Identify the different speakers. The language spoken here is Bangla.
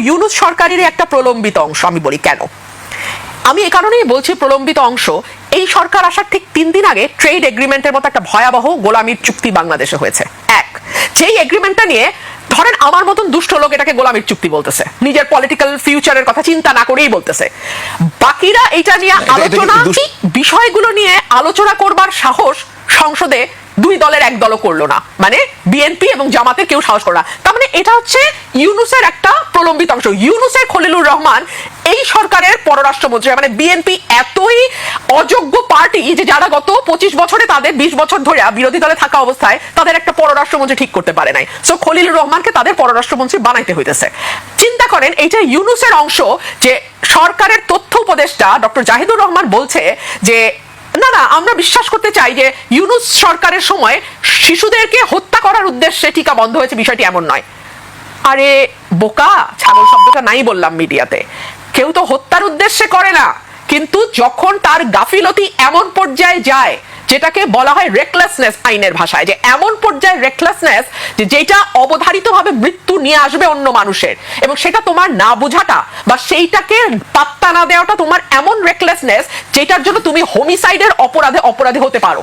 Speaker 1: ইউনূস সরকারের একটা প্রলম্বিত অংশ। আমি বলি কেন, আমি এই কারণেই বলছি প্রলম্বিত অংশ। এই সরকার আসার ঠিক 3 দিন আগে ট্রেড এগ্রিমেন্টের মতো একটা ভয়াবহ গোলামির চুক্তি বাংলাদেশে হয়েছে। যেই এগ্রিমেন্টটা নিয়ে ধরেন আমার মতন দুষ্ট লোক এটাকে গোলামির চুক্তি বলতেছে, নিজের পলিটিক্যাল ফিউচারের কথা চিন্তা না করেই বলতেছে। বাকিরা এটা নিয়ে আলোচনা, বিষয়গুলো নিয়ে আলোচনা করবার সাহস সংসদে 2 দলের 1 দলও করলো না, মানে বিএনপি এবং জামাতের কেউ সাহস করলো না। তার মানে এটা হচ্ছে ইউনূসের একটা প্রলম্বিত অংশ। ইউনূসের খলিলুর রহমান এই সরকারের পররাষ্ট্রমন্ত্রী, মানে বিএনপি এতই অযোগ্য পার্টি যে যারা গত 25 বছরে তাদের 20 বছর ধরে বিরোধী দলে থাকা অবস্থায় তাদের একটা পররাষ্ট্রমন্ত্রী ঠিক করতে পারে নাই। সো খলিলুর রহমানকে তাদের পররাষ্ট্রমন্ত্রী বানাইতে হইতেছে। চিন্তা করেন এইটা ইউনূসের অংশ, যে সরকারের তথ্য উপদেষ্টা ডক্টর জাহিদুর রহমান বলছে যে না না, আমরা বিশ্বাস করতে চাই যে ইউনূস সরকারের সময় শিশুদেরকে হত্যা করার উদ্দেশ্যে টিকা বন্ধ হয়েছে, বিষয়টি এমন নয়। আরে বোকা, ছাগল শব্দটা নাই বললাম মিডিয়াতে, কেউ তো হত্যার উদ্দেশ্যে করে না, কিন্তু যখন তার গাফিলতি এমন পর্যায়ে যায় যেটাকে বলা হয় রেকলেসনেস আইনের ভাষায়, যে এমন পর্যায়ে রেকলেসনেস যে যেটা অবধারিতভাবে মৃত্যু নিয়ে আসবে অন্য মানুষের, এবং সেটা তোমার না বোঝাটা বা সেইটাকে পাত্তা না দেওয়াটা তোমার এমন রেকলেসনেস যেটার জন্য তুমি হোমিসাইডের অপরাধে হতে পারো।